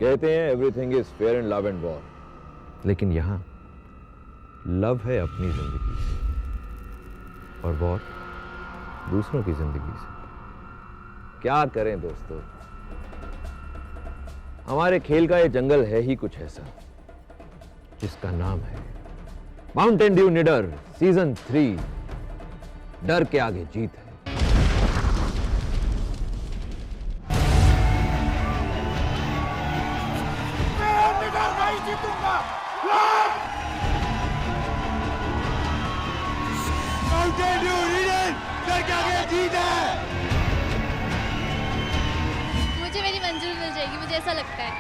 कहते हैं everything is fair in love and war, लेकिन यहां लव है अपनी जिंदगी से और वॉर दूसरों की जिंदगी से। क्या करें दोस्तों, हमारे खेल का ये जंगल है ही कुछ ऐसा जिसका नाम है माउंटेन ड्यू निडर सीजन 3। डर के आगे जीत है। माउंटेन ड्यू निडर डर के आगे जीत है। मुझे मेरी मंजिल मिल जाएगी, मुझे ऐसा लगता है।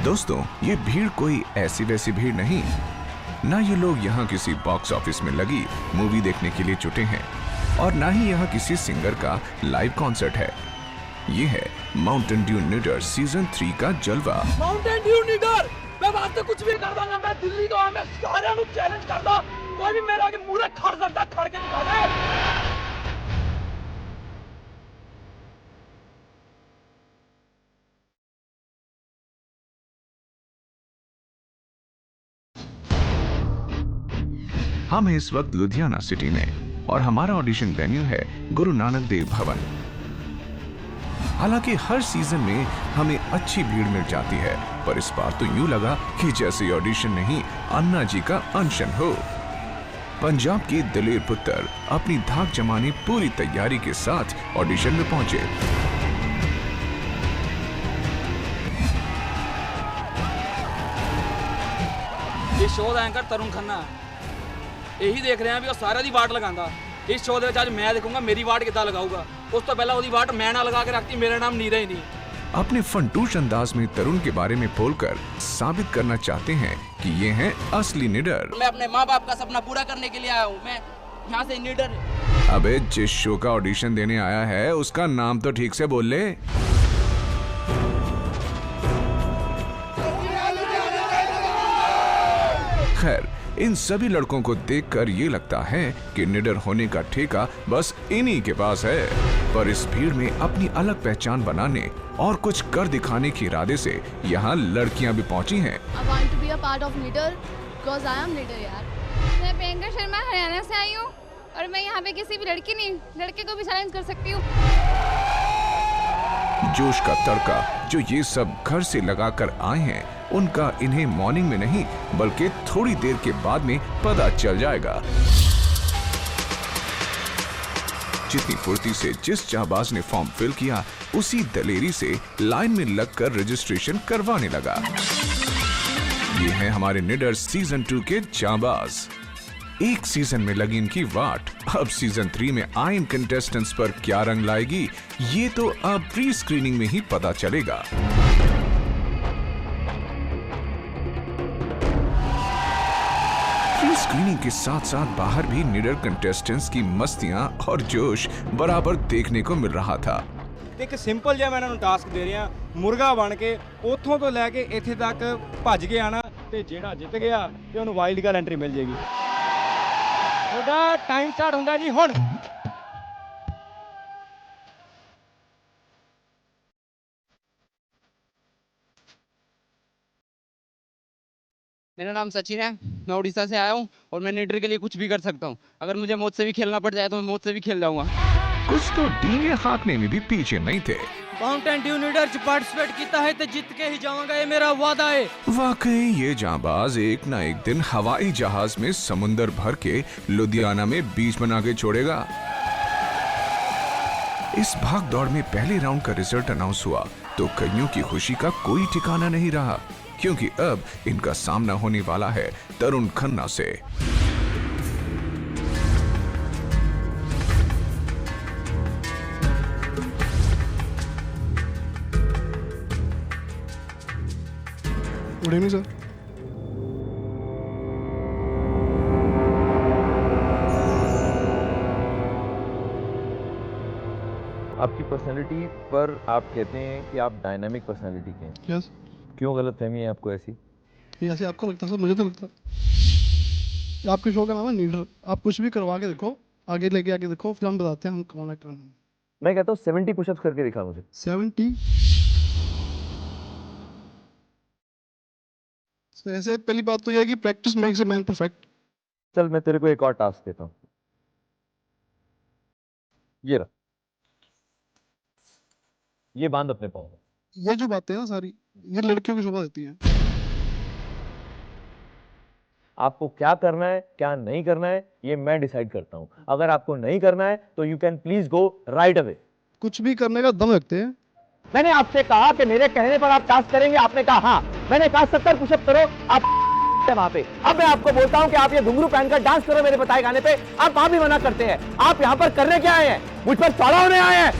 दोस्तों, ये भीड़ कोई ऐसी वैसी भीड़ नहीं, ना ये लोग यहाँ किसी बॉक्स ऑफिस में लगी मूवी देखने के लिए जुटे हैं और ना ही यहाँ किसी सिंगर का लाइव कॉन्सर्ट है। ये है माउंटेन ड्यू निडर सीजन 3 का जलवा। माउंटेन ड्यू निडर, मैं वास्ते कुछ भी कर दूंगा। मैं दिल्ली तो मैं सारे लोग चैलेंज करता, कोई भी मेरे आगे मुंह खड़ सकता, खड़ के दिखा दे। हम हैं इस वक्त लुधियाना सिटी में और हमारा ऑडिशन वेन्यू है गुरु नानक देव भवन। हालांकि हर सीजन में हमें अच्छी भीड़ मिल जाती है, पर इस बार तो यूं लगा कि जैसे ऑडिशन नहीं अन्ना जी का अनशन हो। पंजाब के दलेर पुत्र अपनी धाक जमाने पूरी तैयारी के साथ ऑडिशन में पहुंचे। ये शो का एंकर तरुण खन्ना है, यही देख रहे हैं भी वो सारे दी वाट लगांदा। इस शो दे आज मैं देखूंगा मेरी वाट कितना लगाऊगा। उस तो पहला ओदी वाट मैं ना लगा के रखती, मेरा नाम नीरा ही नहीं। अपने फंटूश अंदाज में तरुण के बारे में बोलकर साबित करना चाहते हैं कि ये हैं असली निडर। मैं अपने माँ बाप का सपना पूरा करने के लिए आया हूँ, मैं यहाँ से निडर। अबे जिस शो का ऑडिशन देने आया है उसका नाम तो ठीक से बोल ले। खैर, इन सभी लड़कों को देखकर ये लगता है कि निडर होने का ठेका बस इन्हीं के पास है, पर इस भीड़ में अपनी अलग पहचान बनाने और कुछ कर दिखाने के इरादे से यहाँ लड़कियाँ भी पहुँची हैं। I want to be a part of leader because I am leader यार। मैं प्रियंका शर्मा हरियाणा से आई हूँ और मैं यहाँ पे किसी भी लड़की नहीं लड़के को भी चैलेंज कर सकती हूँ। जोश का तड़का जो ये सब घर से लगाकर आए हैं, उनका इन्हें मॉर्निंग में नहीं बल्कि थोड़ी देर के बाद में पता चल जाएगा। जितनी फुर्ती से जिस जाबाज ने फॉर्म फिल किया, उसी दलेरी से लाइन में लगकर रजिस्ट्रेशन करवाने लगा। ये हैं हमारे निडर सीजन 2 के जाबाज। एक सीजन में लगी इनकी वाट, अब सीजन 3 में आए इन कंटेस्टेंट्स पर क्या रंग लाएगी, ये तो अब प्री स्क्रीनिंग में ही पता चलेगा। प्री स्क्रीनिंग के साथ साथ बाहर भी निडर कंटेस्टेंट्स की मस्तियां और जोश बराबर देखने को मिल रहा था। एक सिंपल ਜਿਹਾ ਮੈਂ ਇਹਨਾਂ ਨੂੰ ਟਾਸਕ ਦੇ ਰਿਹਾ, ਮੁਰਗਾ ਬਣ ਕੇ ਉੱਥੋਂ ਤੋਂ ਲੈ ਕੇ ਇੱਥੇ ਤੱਕ ਭੱਜ ਕੇ ਆਣਾ ਤੇ ਜਿਹੜਾ ਜਿੱਤ ਗਿਆ ਤੇ ਉਹਨੂੰ ਵਾਈਲਡ ਕਾਰਡ ਐਂਟਰੀ ਮਿਲ ਜੇਗੀ। ਤੁਹਾਡਾ ਟਾਈਮ ਸਟਾਰਟ ਹੁੰਦਾ ਜੀ ਹੁਣ। मेरा नाम सचिन है, मैं उड़ीसा से आया हूँ और मैं निडर के लिए कुछ भी कर सकता हूँ। अगर मुझे मौत से भी खेलना पड़ जाए तो मैं मौत से भी खेल जाऊंगा। कुछ तो डींगे हाँकने में भी पीछे नहीं थे। माउंटेन ड्यू निडर च पार्टिसिपेट किया है तो जीत के ही जाऊंगा, ये मेरा वादा है। वाकई ये जांबाज एक ना एक दिन हवाई जहाज में समुंदर भर के लुधियाना में बीच बना के छोड़ेगा। इस भाग दौड़ में पहले राउंड का रिजल्ट अनाउंस हुआ तो कईयों की खुशी का कोई ठिकाना नहीं रहा, क्योंकि अब इनका सामना होने वाला है तरुण खन्ना से। Good evening sir. आपकी पर्सनैलिटी पर आप कहते हैं कि आप डायनामिक पर्सनैलिटी के हैं। यस। क्यों गलतफहमी है आपको ऐसी? ये ऐसे आपको लगता है सर, मुझे तो लगता है। आपके शो का नाम है लीडर, आप कुछ भी करवा के देखो, आगे लेके आके देखो, फिर हम बताते हैं हम कौन है कौन नहीं। मैं कहता हूँ 70 पुशअप्स करके दिखा मुझे। 70। तो ऐसे पहली बात तो यह है कि practice makes a man perfect. चल मैं तेरे को एक और टास्क देता हूँ, ये रहा, ये बांध अपने पाँव में। ये जो बातें हैं ना सारी, ये लड़कियों की शोभा देती हैं। आपको क्या करना है क्या नहीं करना है ये मैं डिसाइड करता हूँ। अगर आपको नहीं करना है तो you can please go right away. कुछ भी करने का दम रखते हैं। मैंने आपसे कहा कि मेरे कहने पर आप टास्क करेंगे, आपने कहा हाँ। मैंने कहा 70 पुशअप करो, आप वहां पे। अब मैं आपको बोलता हूं कि आप ये घुंघरू पहनकर डांस करो मेरे बताए गाने पे, आप वहां भी मना करते हैं। आप यहां पर करने क्या आए हैं? मुझ पर चौड़ा होने आए हैं?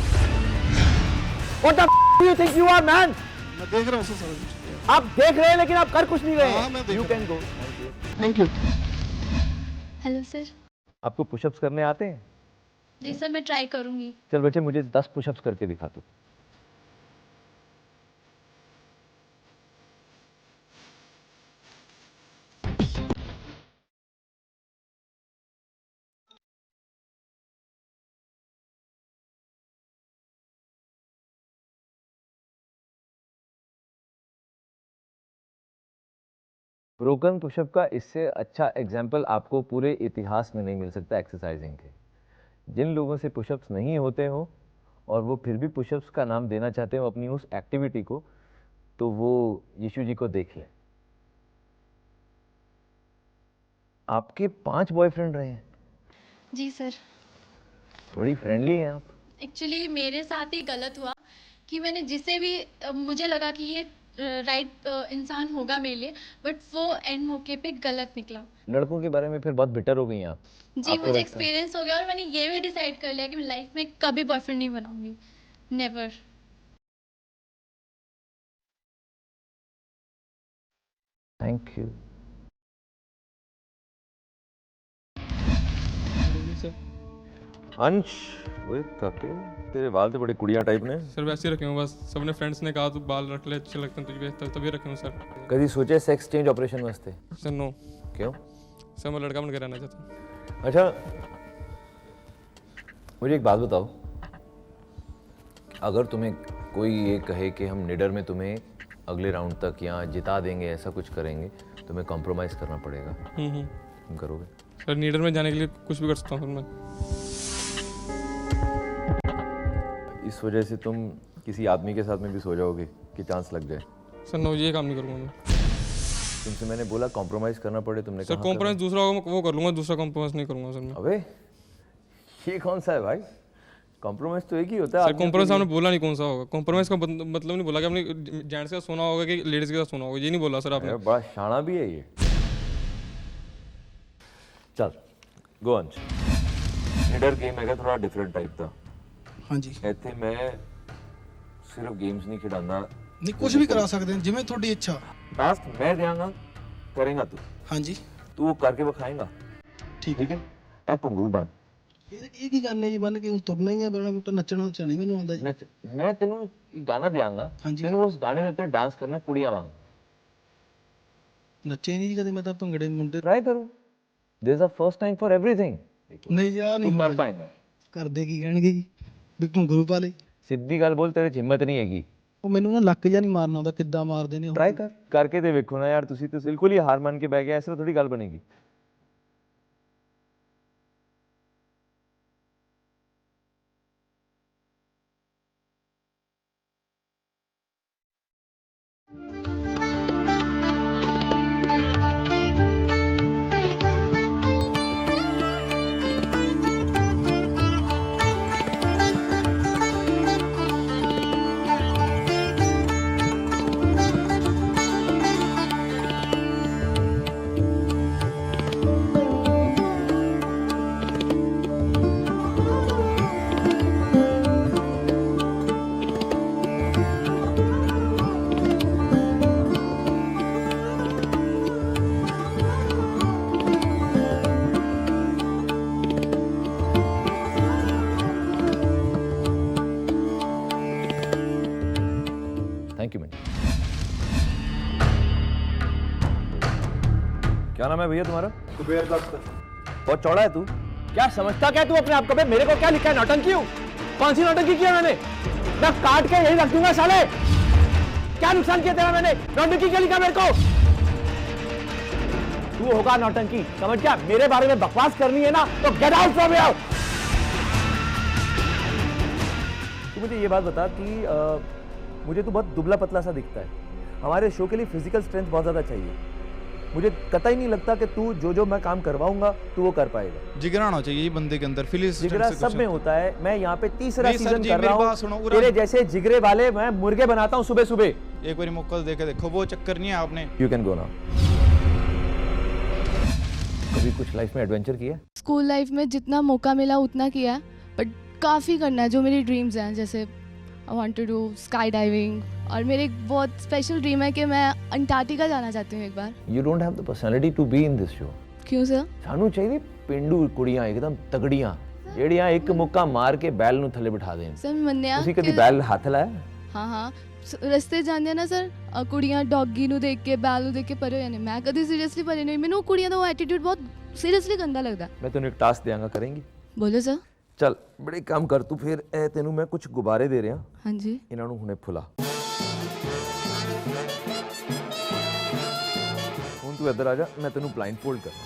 What the do you think you are, man? मैं देख रहा हूँ उससे सारा कुछ। आप देख रहे हैं लेकिन आप कर कुछ नहीं रहे हाँ, मैं हैं। देख यू रहा can go. Thank you. Hello sir. आपको पुशअप्स करने आते हैं? जी सर, मैं ट्राई करूँगी। चल बच्चे मुझे 10 पुशअप्स करके दिखा तू। ब्रोकन पुशअप का इससे अच्छा एग्जाम्पल आपको पूरे इतिहास में नहीं मिल सकता एक्सरसाइजिंग के। जिन लोगों से पुशअप्स नहीं होते हो और वो फिर भी पुशअप्स का नाम देना चाहते हो अपनी उस एक्टिविटी को, तो वो यीशु जी को देख लें। आपके 5 बॉयफ्रेंड रहे हैं? जी सर। बड़ी फ्रेंडली हैं आप। एक्चुअली मेरे साथ ही गलत हुआ कि मैंने जिसे भी मुझे लगा कि ये राइट इंसान होगा मेरे लिए, बट वो एंड मौके पे गलत निकला। लड़कों के बारे में फिर बहुत बिटर हो गई हैं आप। जी, मुझे एक्सपीरियंस हो गया और मैंने ये भी डिसाइड कर लिया कि मैं लाइफ में कभी बॉयफ्रेंड नहीं बनाऊंगी, नेवर। Thank you. अंश, ओए काके तेरे बाल तो बड़े कुड़िया टाइप ने। सर वैसे ही रखे हूँ, बस सबने फ्रेंड्स ने कहा तू बाल रख ले अच्छे लगते हैं तुझे, तभी रखे हूँ सर। कभी सोचे सेक्स चेंज ऑपरेशन वास्ते? Sir no. क्यों? सर मैं लड़का बन के रहना चाहता हूँ। अच्छा मुझे एक बात बताओ, अगर तुम्हें कोई ये कहे कि हम निडर में तुम्हें अगले राउंड तक या जिता देंगे, ऐसा कुछ करेंगे, तुम्हें कॉम्प्रोमाइज़ करना पड़ेगा, तुम करोगे? सर नीडर में जाने के लिए कुछ भी कर सकता हूँ सर मैं। इस वजह से तुम किसी आदमी के साथ में भी सो जाओगे कि चांस लग जाए? सर नो, ये काम नहीं करूँगा मैं। तुमसे मैंने बोला कॉम्प्रोमाइज़ करना पड़े, तुमने सर कहा कॉम्प्रोमाइज़ दूसरा होगा मैं वो कर लूँगा, दूसरा कॉम्प्रोमाइज़ नहीं करूँगा सर मैं। अबे ये कौन सा है भाई? कॉम्प्रोमाइज़ तो एक ही होता है। सर कॉम्प्रोमाइज़ आपने बोला नहीं कौन सा होगा। कॉम्प्रोमाइज़ का मतलब नहीं बोला कि आपने जेंट्स के साथ सोना होगा कि लेडीज़ के साथ सोना होगा, ये नहीं बोला सर आपने। बड़ा शाना भी है ये। चल गो अंश। निडर गेम है थोड़ा डिफरेंट टाइप का। हाँ जी। ਇੱਥੇ मैं सिर्फ गेम्स नहीं खिलाना, नहीं कुछ भी करा सकते हैं जिਵੇਂ ਤੁਹਾਡੀ ਇੱਛਾ। टास्क मैं देंगा, करेगा तू। हाँ जी तू वो करके दिखाएगा, ठीक ठीक है? ए पंगू बन। ਇਹ ਕੀ ਗੱਲ ਹੈ ਜੀ, ਬੰਨ ਕੇ ਤੁਰਨਾ ਹੀ ਹੈ, ਬੜਾ ਮੋਟਾ ਨੱਚਣਾ ਨਹੀਂ ਮੈਨੂੰ ਆਉਂਦਾ ਜੀ। मैं तेनू गाना देंगा, हाँ जी। तेनू उस गाने ਦੇ ਉੱਤੇ डांस करना कुड़ियां वांग। ਨੱਚੇ ਨਹੀਂ ਜੀ ਕਦੇ ਮੈਂ ਤਾਂ ਭੰਗੜੇ ਮੁੰਡੇ। ट्राई करो, there is a first time for everything. ਨਹੀਂ ਯਾਰ तू नहीं कर पाएगा? ਕਰਦੇ ਕੀ ਕਹਿਣਗੇ ਜੀ ਵੀ ਘੁੰਗਰੂ ਪਾ ਲੈ। सीधी गल बोल, तेरे च हिम्मत नहीं हैगी। ਉਹ ਮੈਨੂੰ ਨਾ ਲੱਕ ਜਾਂ ਨਹੀਂ ਮਾਰਨਾ ਆਉਂਦਾ, ਕਿੱਦਾਂ ਮਾਰਦੇ ਨੇ ਉਹ। ट्राई कर, करके दे वेखो ना यार, तुसी तो बिल्कुल ही हार मान के बह गए, ऐसे थोड़ी गल बनेगी। थैंक यू मैंने। क्या नाम है भैया तुम्हारा? कुबेर दत्त। बहुत चौड़ा है तू। क्या समझता क्या तू अपने आप को? मेरे को क्या लिखा है? नौटंकी हूँ? कौन सी नौटंकी की है मैंने? मैं काट के यही रख दूंगा साले। क्या नुकसान किया तेरा मैंने? नौटंकी क्या लिखा मेरे को? तू होगा नौटंकी, समझ क्या? मेरे बारे में बकवास करनी है ना तो गेट आउट फ्रॉम हियर। तू मुझे ये बात बता कि मुझे तो बहुत दुबला पतला सा दिखता है। हमारे शो के लिए फिजिकल स्ट्रेंथ बहुत ज्यादा चाहिए। मुझे कतई नहीं लगता कि तू जो मैं काम करवाऊंगा तू वो कर पाएगा। जिगरा होना चाहिए बंदे के अंदर, जिगरा सब में होता है। मैं यहाँ पे तीसरा सीजन कर रहा हूँ, तेरे जैसे जिगरे वाले मैं मुर्गे बनाता हूँ सुबह सुबह। एक बार मौका दे के देखो, वो चक्कर नहीं है आपने। You can go now. कभी कुछ लाइफ में एडवेंचर किया? स्कूल लाइफ में जितना मौका मिला उतना किया, बट काफ़ी करना है जो मेरी ड्रीम्स हैं। जैसे I want to do sky diving, और मेरे एक बहुत स्पेशल ड्रीम है कि मैं अंटार्कटिका जाना चाहती हूँ एक बार। You don't have the personality to be in this show. क्यों सर? सानू चाहिए पेंडू कुड़ियां एकदम तगड़ियां, ਜਿਹੜੀਆਂ ਇੱਕ ਮੁੱਕਾ ਮਾਰ ਕੇ बैल ਨੂੰ ਥੱਲੇ ਬਿਠਾ ਦੇਣ। सर ਮੰਨਿਆ ਤੁਸੀਂ ਕਦੀ बैल ਹੱਥ ਲਾਇਆ? हाँ हाँ, ਰਸਤੇ ਜਾਂਦੇ ਆ ਨਾ ਸਰ, ਕੁੜੀਆਂ ਡੌਗੀ ਨੂੰ ਦੇਖ ਕੇ ਬੈਲ ਨੂੰ ਦੇਖ ਕੇ ਪਰੇ ਹੋ ਜਾਂਦੇ। ਮੈਂ ਕਦੀ ਸੀਰੀਅਸਲੀ ਪਰੇ ਨਹੀਂ, ਮੈਨੂੰ ਕੁੜੀਆਂ ਦਾ ਉਹ ਐਟੀਟਿਊਡ ਬਹੁਤ ਸੀਰੀਅਸਲੀ ਗੰਦਾ ਲੱਗਦਾ। मैं ਤੈਨੂੰ ਇੱਕ ਟਾਸਕ ਦਿਆਂਗਾ, ਕਰੇਂਗੀ? ਬੋਲੋ ਸਰ। ਚੱਲ ਬੜੇ ਕੰਮ ਕਰ ਤੂੰ। ਫਿਰ ਇਹ ਤੈਨੂੰ ਮੈਂ ਕੁਝ ਗੁਬਾਰੇ ਦੇ ਰਿਹਾ। ਹਾਂਜੀ। ਇਹਨਾਂ ਨੂੰ ਹੁਣੇ ਫੁਲਾ। ਹੁਣ ਤੂੰ ਇੱਧਰ ਆ ਜਾ, ਮੈਂ ਤੈਨੂੰ ਬਲਾਈਂਡ ਫੋਲਡ ਕਰਨਾ।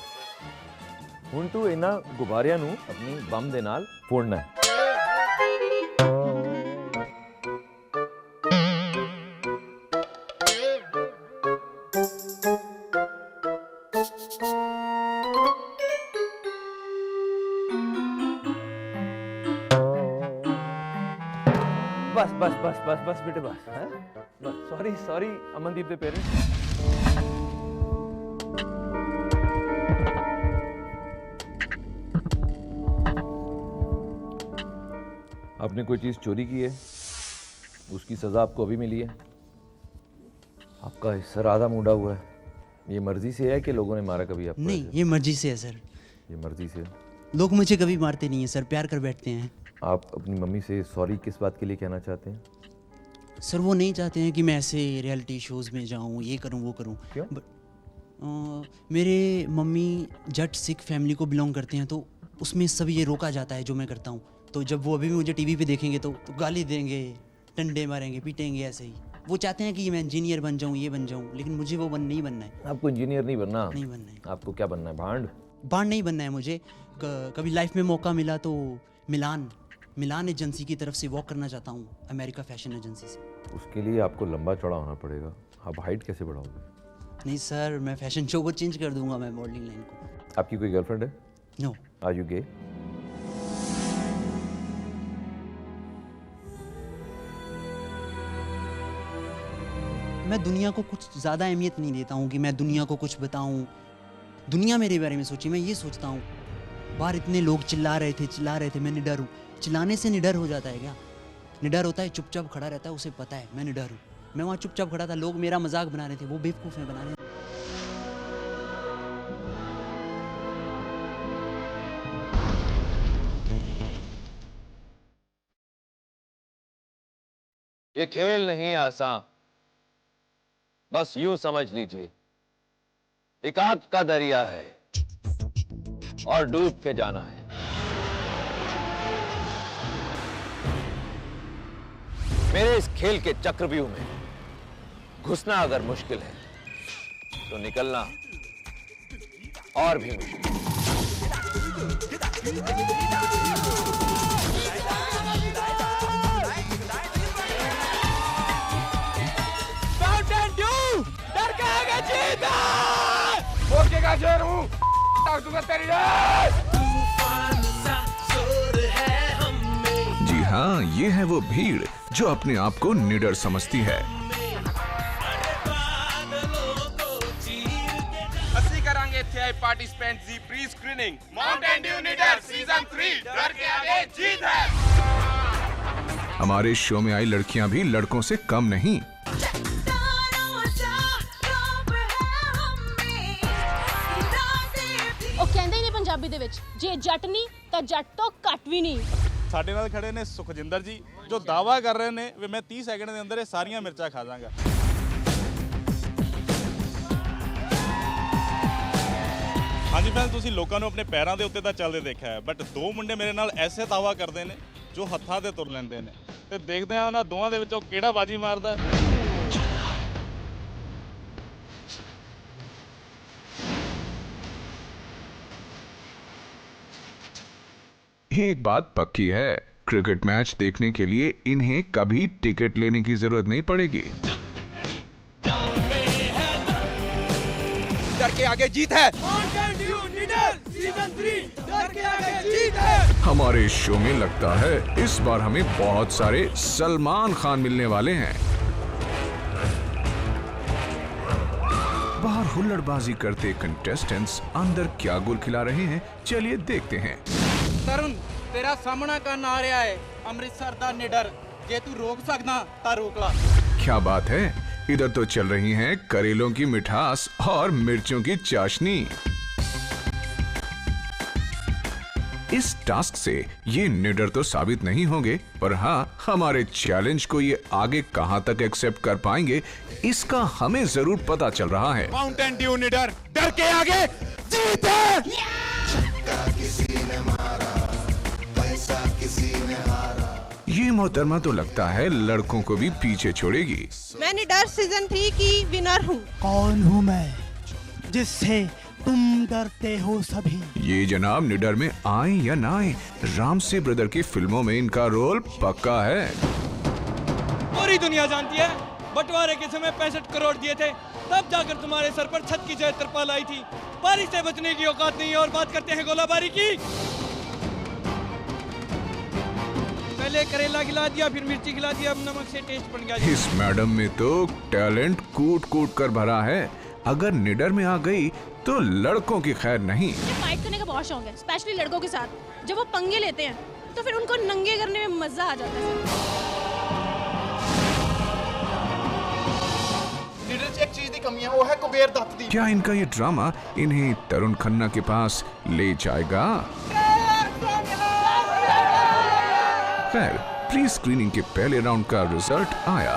ਹੁਣ ਤੂੰ ਇਹਨਾਂ ਗੁਬਾਰਿਆਂ ਨੂੰ ਆਪਣੀ ਬੰਮ ਦੇ ਨਾਲ ਫੋੜਨਾ ਹੈ। बस बस बस बस बस बेटे बस है बस। सॉरी सॉरी अमनदीप के पेरेंट्स। आपने कोई चीज चोरी की है, उसकी सजा आपको अभी मिली है। आपका सर आधा मुड़ा हुआ है। ये मर्जी से है कि लोगों ने मारा कभी आपको? नहीं, ये मर्जी से है सर। ये मर्जी से है। लोग मुझे कभी मारते नहीं है सर, प्यार कर बैठते हैं। आप अपनी मम्मी से सॉरी किस बात के लिए कहना चाहते हैं? सर वो नहीं चाहते हैं कि मैं ऐसे रियलिटी शोज़ में जाऊं, ये करूं वो करूं। क्यों? मेरे मम्मी जट सिख फैमिली को बिलोंग करते हैं, तो उसमें सब ये रोका जाता है जो मैं करता हूं। तो जब वो अभी भी मुझे टीवी पे देखेंगे तो गाली देंगे, डंडे मारेंगे, पीटेंगे ऐसे ही। वो चाहते हैं कि मैं इंजीनियर बन जाऊँ, ये बन जाऊँ, लेकिन मुझे वो नहीं बनना है। आपको इंजीनियर नहीं बनना? नहीं बनना है। आपको क्या बनना है? भांड नहीं बनना है मुझे। कभी लाइफ में मौका मिला तो मिलान एजेंसी की तरफ से वॉक करना चाहता हूँ, अमेरिका फैशन एजेंसी से। उसके लिए आपको लंबा चौड़ा होना पड़ेगा। आप हाइट कैसे बढ़ाओगे? नहीं सर, मैं फैशन शो को चेंज कर दूंगा, मैं मॉडलिंग लाइन को। आपकी कोई गर्लफ्रेंड है? नो। आर यू गे? मैं दुनिया को कुछ ज़्यादा अहमियत नहीं देता हूँ कि मैं दुनिया को कुछ बताऊँ। दुनिया मेरे बारे में सोची। मैं ये सोचता हूँ, बाहर इतने लोग चिल्ला रहे थे, मैं निडर हूँ। चिल्लाने से निडर हो जाता है क्या? निडर होता है चुपचाप खड़ा रहता है, उसे पता है मैं निडर हूँ। मैं वहाँ चुपचाप खड़ा था, लोग मेरा मजाक बना रहे थे, वो बेवकूफ़ है बना रहे। ये खेल नहीं आसान, बस यूं समझ लीजिए एक आग का दरिया है और डूब के जाना है। मेरे इस खेल के चक्रव्यूह में घुसना अगर मुश्किल है तो निकलना और भी मुश्किल। मोर्चे का शेर हूँ, ताक दूंगा तेरी रेस। जी हाँ, ये है वो भीड़ जो अपने आप को निडर समझती है। ਅਸੀਂ ਕਰਾਂਗੇ ਇੱਥੇ ਆਏ ਪਾਰਟਿਸਪੈਂਟਸ ਦੀ ਪ੍ਰੀ ਸਕਰੀਨਿੰਗ। ਮਾਊਂਟੇਨ ਡਿਊ ਨੀਡਰ सीजन 3 डर के आगे जीत है। हमारे शो में आई लड़कियां भी लड़कों से कम नहीं। ਉਹ ਕਹਿੰਦੇ ਨੇ ਪੰਜਾਬੀ ਦੇ ਵਿੱਚ, ਜੇ ਜੱਟ ਨਹੀਂ ਤਾਂ ਜੱਟ ਤੋਂ ਘੱਟ ਵੀ ਨਹੀਂ। ਸਾਡੇ ਨਾਲ ਖੜੇ ਨੇ ਸੁਖਜਿੰਦਰ ਜੀ, ਜੋ ਦਾਵਾ ਕਰ ਰਹੇ ਨੇ ਵੀ ਮੈਂ 30 ਸੈਕਿੰਡ ਦੇ ਅੰਦਰ ਇਹ ਸਾਰੀਆਂ ਮਿਰਚਾਂ ਖਾ ਜਾਵਾਂਗਾ। ਬਾਜੀ ਫੈਨ ਤੁਸੀਂ ਲੋਕਾਂ ਨੂੰ ਆਪਣੇ ਪੈਰਾਂ ਦੇ ਉੱਤੇ ਤਾਂ ਚੱਲਦੇ ਦੇਖਿਆ ਹੈ, ਬਟ ਦੋ ਮੁੰਡੇ ਮੇਰੇ ਨਾਲ ਐਸੇ ਦਾਅਵਾ ਕਰਦੇ ਨੇ ਜੋ ਹੱਥਾਂ ਤੇ ਤੁਰ ਲੈਂਦੇ ਨੇ, ਤੇ ਦੇਖਦੇ ਆ ਉਹਨਾਂ ਦੋਵਾਂ ਦੇ ਵਿੱਚੋਂ ਕਿਹੜਾ ਬਾਜੀ ਮਾਰਦਾ। एक बात पक्की है, क्रिकेट मैच देखने के लिए इन्हें कभी टिकट लेने की जरूरत नहीं पड़ेगी। डर के आगे जीत है। माउंटेन ड्यू नीडर सीजन 3 डर के आगे जीत है। हमारे शो में लगता है इस बार हमें बहुत सारे सलमान खान मिलने वाले हैं। बाहर हुल्लड़बाजी करते कंटेस्टेंट्स अंदर क्या गुल खिला रहे हैं, चलिए देखते हैं। तरुण तेरा सामना करना आ रहा है अमृतसर दा निडर, जे तू रोक सकदा ता रोक ला। क्या बात है, इधर तो चल रही हैं करेलों की मिठास और मिर्चों की चाशनी। इस टास्क से ये निडर तो साबित नहीं होंगे, पर हाँ हमारे चैलेंज को ये आगे कहां तक एक्सेप्ट कर पाएंगे इसका हमें जरूर पता चल रहा है। माउंटेन ड्यू नीडर डर के आगे जीत है। ये मोहतरमा तो लगता है लड़कों को भी पीछे छोड़ेगी। मैं निडर सीजन 3 की विनर हूँ। कौन हूँ मैं जिससे तुम डरते हो सभी? ये जनाब निडर में आए या ना आए, राम से ब्रदर की फिल्मों में इनका रोल पक्का है। पूरी दुनिया जानती है बंटवारे के समय 65 करोड़ दिए थे, तब जाकर तुम्हारे सर पर छत की जगह तिरपाल आई थी। बारिश से बचने की औकात नहीं है और बात करते हैं गोलाबारी की। पहले करेला खिला दिया, फिर मिर्ची खिला दिया, अब नमक से टेस्ट बन गया। इस मैडम में तो टैलेंट कूट कूट कर भरा है, अगर निडर में आ गई तो लड़कों की खैर नहीं। फाइट करने का बहुत शौक है, स्पेशली लड़कों के साथ। जब वो पंगे लेते हैं तो फिर उनको नंगे करने में मजा आ जाता है। एक चीज की कमी है, वो है कुबेर दत्त दी। क्या इनका ये ड्रामा इन्हें तरुण खन्ना के पास ले जाएगा? खैर, प्री स्क्रीनिंग के पहले राउंड का रिजल्ट आया।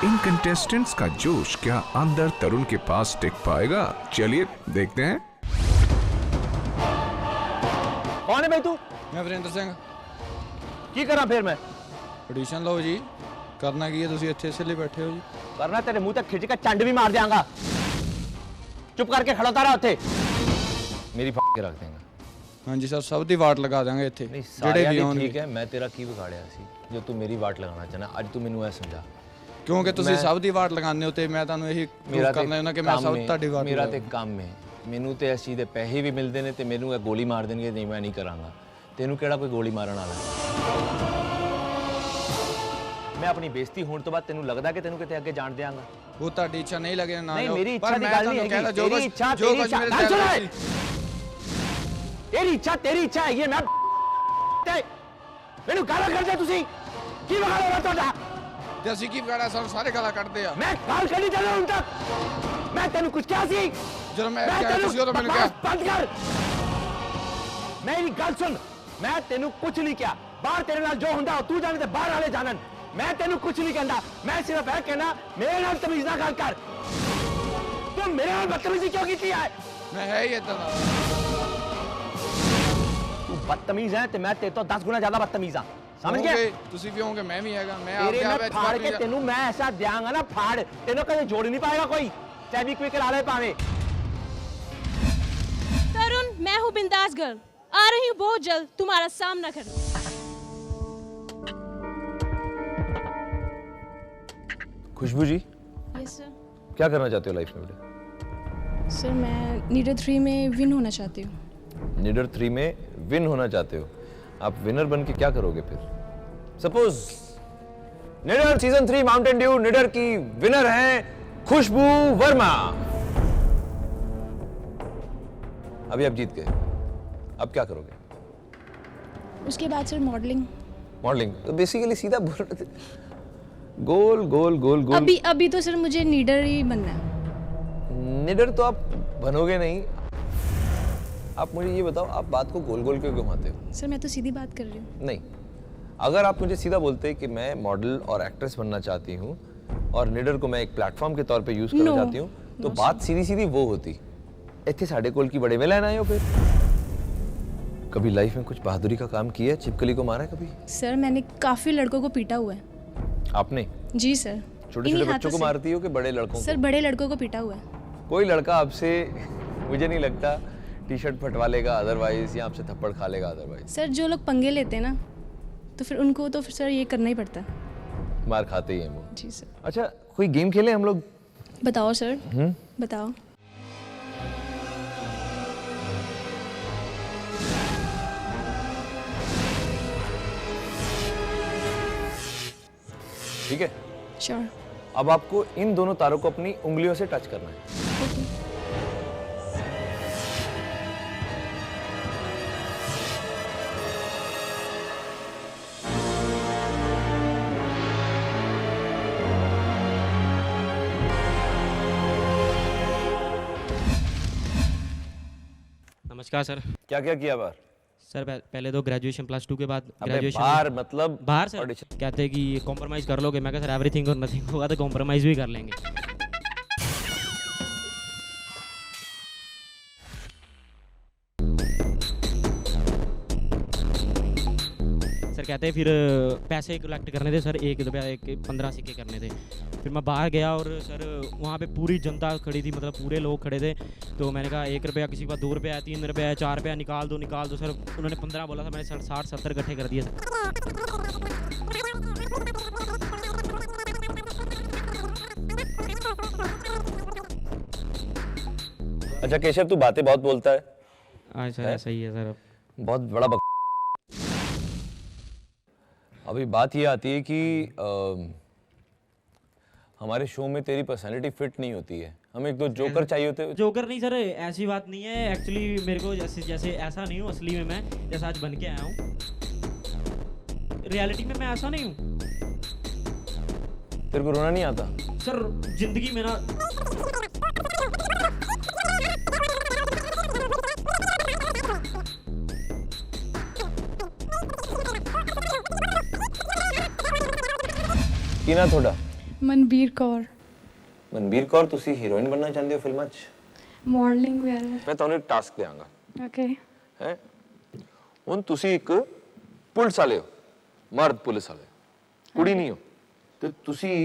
इन कंटेस्टेंट्स का जोश क्या अंदर तरुण के पास टिक पाएगा? चलिए देखते हैं। कौन है भाई तू? मैं वरिंदर सिंह। की करा फिर मैं? ऑडिशन लो जी। करना की है, तुसी इत्थे इसलिए बैठे हो जी? करना तेरे मुंह तक खिंच के चंड भी मार देंगा। चुप करके खड़ोता रहा उत्थे। मेरी के रख देंगे। हाँ जी सर, सब दी वाट लगा देंगे इत्थे। जेड़े भी होण। ठीक है, मैं तेरा की बिगाड़िया सी जो तू मेरी वाट लगाना चाहना? आज तू मेनू ऐ समझा क्योंकि तुसी सब दी वाट लगाने हो ते मैं तानू यही करना है कि मैं सब ਤੁਹਾਡੀ वाट। मेरा ते काम है, मेनू ते इस चीज दे पैसे भी मिलते ने ते मेनू ये गोली मार देंगे, नहीं मैं नहीं करांगा। तेनू केड़ा कोई गोली मारन वाला? मैं अपनी बेइज्जती होने तो बाद तेनू लगदा कि तेनू किते आगे जान देंगा? वो ਤੁਹਾਡੀ ਇੱਛਾ नहीं लगे ना। नहीं, मेरी इच्छा दी गल नहीं है। तेरी इच्छा, तेरी इच्छा तेरी इच्छा है। मैं मेनू गाला कर दे तुसी की बगाड़ा हो ਤੁਹਾਡਾ? ਤੇ ਅਸੀਂ ਕੀ ਵਿਗਾੜਿਆ? ਸਾਨੂੰ ਸਾਰੇ ਗਾਲਾਂ ਕੱਢਦੇ ਆ। ਮੈਂ ਗਾਲ ਕੱਢੀ ਚੱਲਾਂ ਹੁਣ ਤੱਕ। ਮੈਂ ਤੈਨੂੰ ਕੁਝ ਕਿਹਾ ਸੀ? ਜਦੋਂ ਮੈਂ ਕਿਹਾ ਤੁਸੀਂ ਉਦੋਂ ਮੈਨੂੰ ਕਿਹਾ ਬੰਦ ਕਰ। ਮੇਰੀ ਗੱਲ ਸੁਣ, ਮੈਂ ਤੈਨੂੰ ਕੁਝ ਨਹੀਂ ਕਿਹਾ। ਬਾਹਰ ਤੇਰੇ ਨਾਲ ਜੋ ਹੁੰਦਾ ਤੂੰ ਜਾਣੇ ਤੇ ਬਾਹਰ ਵਾਲੇ ਜਾਣਨ। मैं तेनू कुछ नहीं कहता, मैं सिर्फ है कहना मेरे नाल तमीज ना गल कर। तुम मेरे नाल बदतमीजी क्यों की है? मैं है ही इतना। तू बदतमीज है ते मैं तेरे तो 10 गुना ज्यादा बदतमीज हां, समझ गया? तुसी भी होंगे, मैं भी हैगा। मैं आपके आप फाड़ के तेनू मैं ऐसा देंगा ना, फाड़ तेनू कदे जोड़ नहीं पाएगा कोई, चाहे भी कोई करा ले पावे। तरुण, मैं हूँ बिंदास गर्ल, आ रही हूँ बहुत जल्द तुम्हारा सामना करने। खुशबू जी, यस सर। क्या करना चाहते हो लाइफ में बेटा? सर मैं नीडर 3 में विन होना चाहती हूँ। नीडर 3 में विन होना चाहते हो? आप विनर बन के क्या करोगे फिर? सपोज नीडर सीजन 3 माउंटेन ड्यू नीडर की विनर हैं खुशबू वर्मा। अभी आप जीत गए, अब क्या करोगे? उसके बाद सर मॉडलिंग। मॉडलिंग तो बेसिकली सीधा गोल गोल गोल गोल। अभी तो सर मुझे नीडर ही बनना है। नीडर तो आप बनोगे नहीं। आप मुझे ये बताओ, आप बात को गोल गोल क्यों घुमाते हो? सर मैं तो सीधी बात कर रही हूँ। नहीं, अगर आप मुझे सीधा बोलते कि मैं मॉडल और एक्ट्रेस बनना चाहती हूँ और नीडर को मैं एक प्लेटफॉर्म के तौर पे यूज करना चाहती हूँ, तो बात सीधी सीधी वो होती, इतने साढ़े कोल की बड़े में लेना आए हो फिर? कभी लाइफ में कुछ बहादुरी का काम किया है? छिपकली को मारा है कभी? सर मैंने काफ़ी लड़कों को पीटा हुआ है। आपने? जी सर। छोटे छोटे बच्चों को मारती हो कि बड़े लड़कों सर को? बड़े लड़कों को पीटा हुआ है। कोई लड़का आपसे मुझे नहीं लगता टी शर्ट फटवा लेगा अदरवाइज, या आपसे थप्पड़ खा लेगा अदरवाइज। सर जो लोग पंगे लेते हैं ना, तो फिर उनको तो फिर सर ये करना ही पड़ता है। मार खाते ही हैं वो। जी सर। अच्छा, कोई गेम खेलें हम लोग? बताओ सर। बताओ। ठीक है? श्योर। अब आपको इन दोनों तारों को अपनी उंगलियों से टच करना है। नमस्कार सर। क्या क्या किया बार? सर पहले तो ग्रेजुएशन +2 के बाद ग्रेजुएशन बाहर मतलब बाहर सर कहते हैं कि कॉम्प्रोमाइज़ कर लोगे, मैं कहा सर एवरीथिंग और नथिंग होगा तो कॉम्प्रोमाइज़ भी कर लेंगे। सर कहते हैं फिर पैसे कलेक्ट करने थे सर, 1 रुपया 15 सिक्के करने थे। फिर मैं बाहर गया और सर वहाँ पे पूरी जनता खड़ी थी, मतलब पूरे लोग खड़े थे। तो मैंने कहा 1 रुपया, किसी के पास 2 रुपया, 3 रुपया, 4 रुपया, निकाल दो सर। उन्होंने 15 बोला था, मैंने 60-70 इकट्ठे कर दिए सर। अच्छा केशव, तू बातें बहुत बोलता है। हाँ सर सही है सर। बहुत बड़ा अभी बात ये आती है कि हमारे शो में तेरी पर्सनालिटी फिट नहीं होती है, हमें 1-2 जोकर चाहिए होते। जोकर नहीं सर, ऐसी बात नहीं है। एक्चुअली मेरे को जैसे ऐसा नहीं हूँ असली में, मैं जैसा आज बन के आया हूँ, रियलिटी में मैं ऐसा नहीं हूँ। तेरे को रोना नहीं आता? सर जिंदगी में ना ਕੀ ਨਾ ਤੁਹਾਡਾ? ਮਨਬੀਰ ਕੌਰ। ਮਨਬੀਰ ਕੌਰ, ਤੁਸੀਂ ਹੀਰੋਇਨ बनना ਚਾਹੁੰਦੇ ਹੋ ਫਿਲਮਾਂ 'ਚ? ਮਾਡਲਿੰਗ ਵਗੈਰਾ। ਮੈਂ ਤੁਹਾਨੂੰ ਇੱਕ ਟਾਸਕ ਦਿਆਂਗਾ। ਓਕੇ। ਹੈ ਹੁਣ ਤੁਸੀਂ ਇੱਕ ਪੁਲਿਸ ਵਾਲੇ ਹੋ, ਮਰਦ ਪੁਲਿਸ ਵਾਲੇ, ਕੁੜੀ ਨਹੀਂ ਹੋ, ਤੇ ਤੁਸੀਂ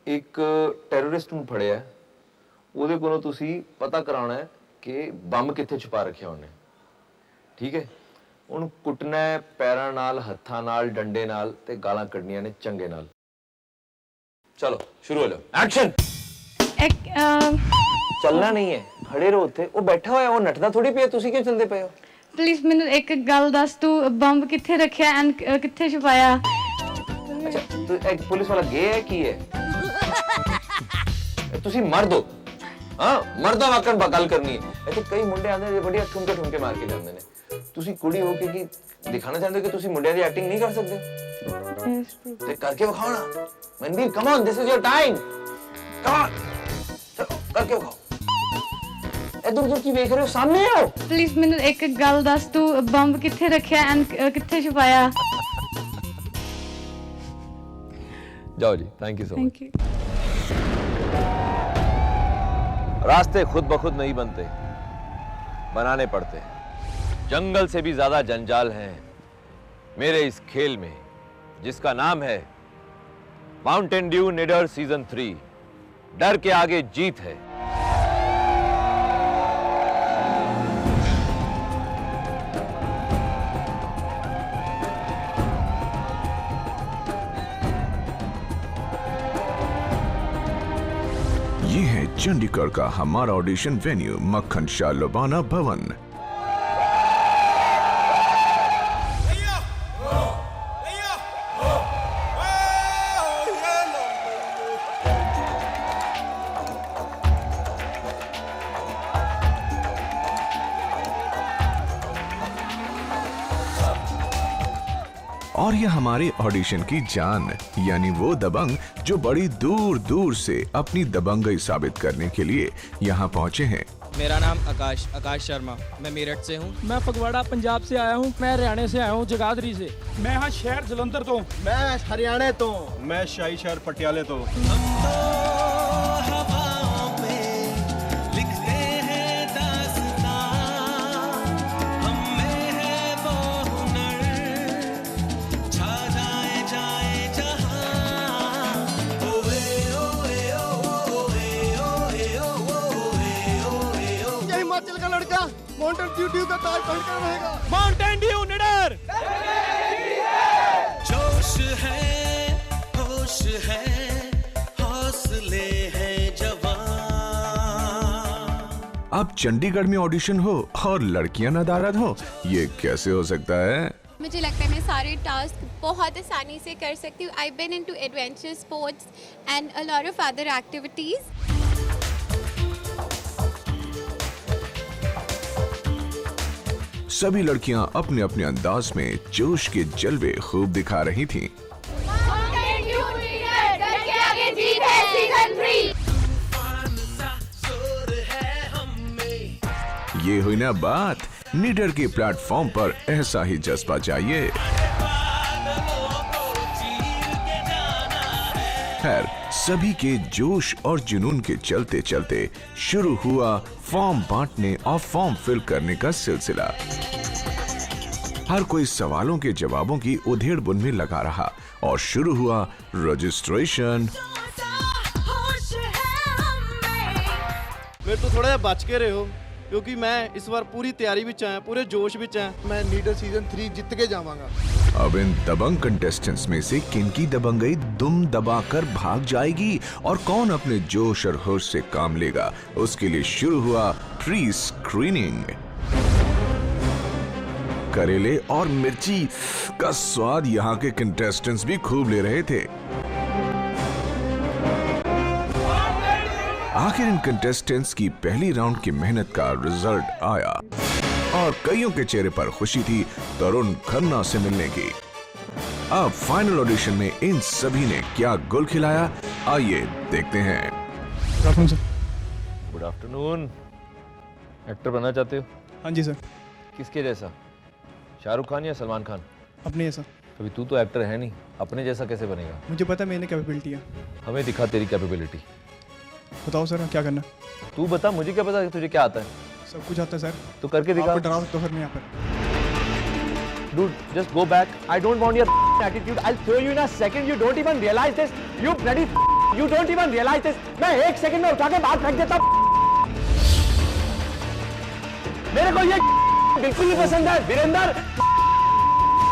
ਇੱਕ ਟੈਰਰਿਸਟ ਨੂੰ ਫੜਿਆ, ਉਹਦੇ ਕੋਲੋਂ ਤੁਸੀਂ ਪਤਾ ਕਰਾਉਣਾ ਹੈ ਕਿ ਬੰਬ ਕਿੱਥੇ ਛੁਪਾ ਰੱਖਿਆ ਉਹਨੇ। ਠੀਕ ਹੈ? ਉਹਨੂੰ ਕੁੱਟਣਾ ਹੈ ਪੈਰਾਂ ਨਾਲ, ਹੱਥਾਂ ਨਾਲ, ਡੰਡੇ ਨਾਲ, ਤੇ ਗਾਲਾਂ ਕੱਢਣੀਆਂ ਨੇ ਚੰਗੇ ਨਾਲ। चलो शुरू हो जाओ। एक्शन। चलना नहीं है, खड़े रहो उत्थे। वो बैठा होया, वो नटदा थोड़ी पिया, तुसी क्यों चलदे पए हो? प्लीज मैंने एक गल दस, तू बंब किथे रखया एंड किथे छुपाया? अच्छा तू एक पुलिस वाला गे है की है? तुसी मर्द हो, हां मर्दा वाकन गल करनी है। ऐसे कई मुंडे आंदे ने बढ़िया ठुमके मार के जांदे ने, तुसी कुड़ी हो के की दिखाना चाहते हो कि तुसी मुंडिया दी एक्टिंग नहीं कर सकते? ते करके दिखाओ ना Manbir, come on, this is your time, come on, करके दिखाओ। इधर की देख रहे हो, सामने आओ। प्लीज मैंने एक गल दस, तू बंब किथे रखया एंड किथे छुपाया? जाओ जी, thank you so much. Thank you. रास्ते खुद ब खुद नहीं बनते, बनाने पड़ते हैं। जंगल से भी ज्यादा जंजाल हैं मेरे इस खेल में, जिसका नाम है माउंटेन ड्यू निडर सीजन 3। डर के आगे जीत है। ये है चंडीगढ़ का हमारा ऑडिशन वेन्यू, मक्खन शाह लोबाना भवन। और ये हमारे ऑडिशन की जान, यानी वो दबंग जो बड़ी दूर दूर से अपनी दबंगई साबित करने के लिए यहाँ पहुँचे हैं। मेरा नाम आकाश शर्मा, मैं मेरठ से हूँ। मैं फगवाड़ा पंजाब से आया हूँ। मैं हरियाणा से आया हूँ, जगाधरी से। मैं हाँ शहर जलंधर तो। मैं हरियाणा तो। मैं शाही शहर पटियाले तो। माउंटेन ड्यू का ताज फड़का रहेगा। माउंटेन ड्यू निडर। जोश है, होश है, हौसले हैं जवान। अब चंडीगढ़ में ऑडिशन हो और लड़कियां नदारद हो, ये कैसे हो सकता है? मुझे लगता है मैं सारे टास्क बहुत आसानी से कर सकती हूँ। I been into adventure sports and a lot of other activities. सभी लड़कियां अपने अपने अंदाज में जोश के जलवे खूब दिखा रही थीं। ये हुई ना बात, निडर के प्लेटफॉर्म पर ऐसा ही जज्बा चाहिए। खैर, सभी के जोश और जुनून के चलते चलते शुरू हुआ फॉर्म बांटने और फॉर्म फिल करने का सिलसिला। हर कोई सवालों के जवाबों की उधेड़-बुन में लगा रहा और शुरू हुआ रजिस्ट्रेशन। मेरे तो थोड़ा बच के रहे हो, क्योंकि मैं इस बार पूरी तैयारी विच आया, पूरे जोश विच आया। मैं नीडर सीजन 3 जीत के जावांगा। अब इन दबंग कंटेस्टेंट्स में से किनकी दबंगई दुम दबाकर भाग जाएगी और कौन अपने जोश और होश से काम लेगा, उसके लिए शुरू हुआ प्री स्क्रीनिंग। करेले और मिर्ची का स्वाद यहाँ के कंटेस्टेंट्स भी खूब ले रहे थे। आखिर इन कंटेस्टेंट्स की पहली राउंड की मेहनत का रिजल्ट आया और कईयों के चेहरे पर खुशी थी तरुण खन्ना से मिलने की। अब फाइनल ऑडिशन में इन सभी ने क्या गुल खिलाया, आइए देखते हैं। Good afternoon. एक्टर बनना चाहते हो? हाँ जी सर। किसके जैसा, शाहरुख खान या सलमान खान? अपने जैसा। अभी तू तो एक्टर है नहीं, अपने जैसा कैसे बनेगा? मुझे पता मैंने कैपेबिलिटी है। हमें दिखा तेरी कैपेबिलिटी। बताओ सर क्या करना? तू बता, मुझे क्या पता तुझे क्या आता है? सब कुछ आता है सर। तो करके दिखा। आपको डरा सकता हूं सर मैं यहाँ पर। Dude, just go back. I don't want your attitude. I'll throw you in a second. You don't even realize this. You bloody. You don't even realize this. मैं एक सेकंड में उठा के बाहर फेंक देता। मेरे को ये बिल्कुल नहीं पसंद है, वीरेंद्र।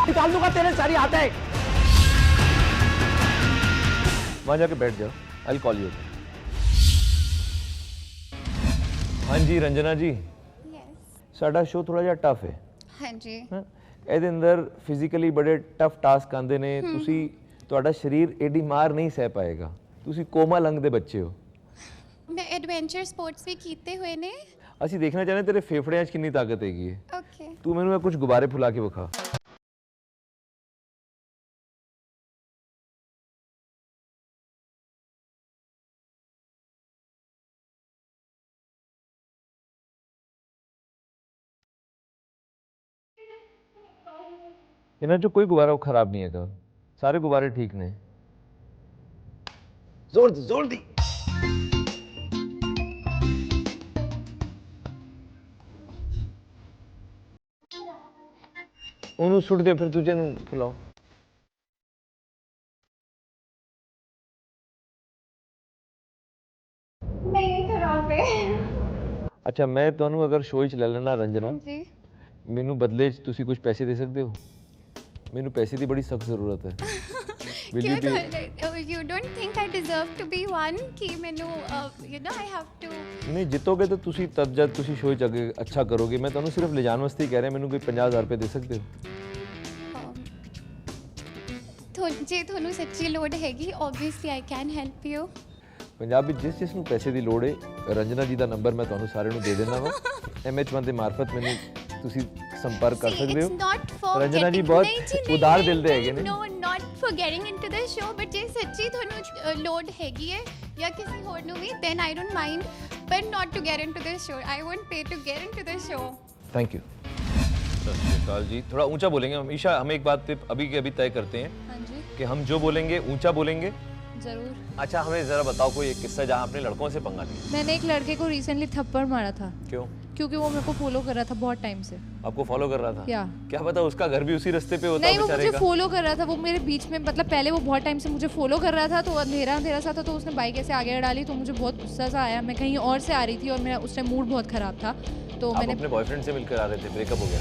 निकाल दूंगा तेरे सारी आते। वहां जाके बैठ जाओ। I'll call you. हाँ जी रंजना जी। साडा शो थोड़ा जिहा टफ है। हाँ जी। ਇਹਦੇ ਅੰਦਰ ਫਿਜ਼ੀਕਲੀ ਬੜੇ ਟਫ ਟਾਸਕ ਆਉਂਦੇ ਨੇ। ਤੁਸੀਂ ਤੁਹਾਡਾ ਸਰੀਰ ਏਡੀ ਮਾਰ ਨਹੀਂ ਸਹਿ ਪਾਏਗਾ। ਤੁਸੀਂ ਕੋਮਾ ਲੰਗ ਦੇ ਬੱਚੇ ਹੋ। ਮੈਂ ਐਡਵੈਂਚਰ ਸਪੋਰਟਸ ਵੀ ਕੀਤੇ ਹੋਏ ਨੇ। ਅਸੀਂ ਦੇਖਣਾ ਚਾਹੁੰਦੇ ਤੇਰੇ ਫੇਫੜਿਆਂ 'ਚ ਕਿੰਨੀ ਤਾਕਤ ਹੈਗੀ ਹੈ। ਓਕੇ। ਤੂੰ ਮੈਨੂੰ ਕੁਝ ਗੁਬਾਰੇ ਫੁਲਾ ਕੇ ਵਿਖਾ। ਇਹਨਾਂ 'ਚੋਂ ਕੋਈ ਗੁਬਾਰਾ ਖਰਾਬ ਨਹੀਂ ਹੈਗਾ, ਸਾਰੇ ਗੁਬਾਰੇ ਠੀਕ ਨੇ। ਜ਼ੋਰ ਦੀ। ਉਹਨੂੰ ਸੁੱਟ ਦੇ, ਫਿਰ ਦੂਜੇ ਨੂੰ ਫੁਲਾਓ। ਨਹੀਂ ਖਰਾਬ ਹੈ। ਅੱਛਾ, ਮੈਂ ਤੁਹਾਨੂੰ ਅਗਰ ਸ਼ੋਅ 'ਚ ਲੈ ਲੈਣਾ ਰੰਜਨਾ ਜੀ, ਮੈਨੂੰ ਬਦਲੇ 'ਚ ਤੁਸੀਂ ਕੁਝ ਪੈਸੇ ਦੇ ਸਕਦੇ ਹੋ? ਮੈਨੂੰ ਪੈਸੇ ਦੀ ਬੜੀ ਸਖਤ ਜ਼ਰੂਰਤ ਹੈ। You don't think I deserve to be one? कि मैंने you know I have to। नहीं जितोगे तो ਤੁਸੀਂ तब जब ਤੁਸੀਂ ਸ਼ੋਅ 'ਚ ਅੱਗੇ ਅੱਛਾ ਕਰੋਗੇ। ਮੈਂ ਤੁਹਾਨੂੰ ਸਿਰਫ ਲਿਜਾਣ ਵਾਸਤੇ ਹੀ ਕਹਿ ਰਿਹਾ। ਮੈਨੂੰ ਕੋਈ 50000 ਰੁਪਏ ਦੇ ਸਕਦੇ ਹੋ? ਜੇ ਤੁਹਾਨੂੰ ਸੱਚੀ ਲੋੜ ਹੈਗੀ obviously I can help you। Punjab ਵਿੱਚ ਜਿਸ ਨੂੰ ਪੈਸੇ ਦੀ ਲੋੜ ਹੈ, ਰੰਜਨਾ ਜੀ ਦਾ ਨੰਬਰ ਮੈਂ ਤੁਹਾਨੂੰ ਸਾਰਿਆਂ ਨੂੰ ਦੇ ਦੇਣਾ ਵਾ। MH1 ਦੇ ਮਾਰਫਤ ਮੈਨੂੰ ਤੁਸੀਂ ਸੰਪਰਕ ਕਰ ਸਕਦੇ ਹੋ। ਰੰਜਨਾ ਜੀ ਬਹੁਤ ਉਦਾਰ ਦਿਲ ਦੇ ਹੈਗੇ ਨੇ। No, not for getting into the show, but ਜੇ ਸੱਚੀ ਤੁਹਾਨੂੰ ਲੋੜ ਹੈਗੀ ਹੈ ਜਾਂ ਕਿਸੇ ਹੋਰ ਨੂੰ ਵੀ, then I don't mind, but not to get into the show. I won't pay to get into the show। Thank you. सत श्री अकाल जी। थोड़ा ऊंचा बोलेंगे हमेशा। हम एक बात अभी के अभी तय करते हैं कि हम जो बोलेंगे ऊंचा बोलेंगे। जरूर। अच्छा, हमें जरा बताओ कोई एक किस्सा जहाँ आपने लड़कों से पंगा लिया। मैंने एक लड़के को रिसेंटली थप्पड़ मारा था। क्यों? क्योंकि वो मेरे को फॉलो कर रहा था बहुत टाइम से। आपको फॉलो कर रहा था? क्या पता उसका घर भी उसी रास्ते पे होता। नहीं, वो मुझे फॉलो कर रहा था। वो मेरे बीच में, मतलब पहले वो बहुत टाइम से मुझे फॉलो कर रहा था, तो अंधेरा सा था, तो उसने बाइक ऐसे आगे डाली, तो मुझे बहुत गुस्सा सा आया। मैं कहीं और से आ रही थी और मेरा उस टाइम मूड बहुत ख़राब था, तो आप मैंने अपने बॉयफ्रेंड से मिलकर आ रहे थे, ब्रेकअप हो गया?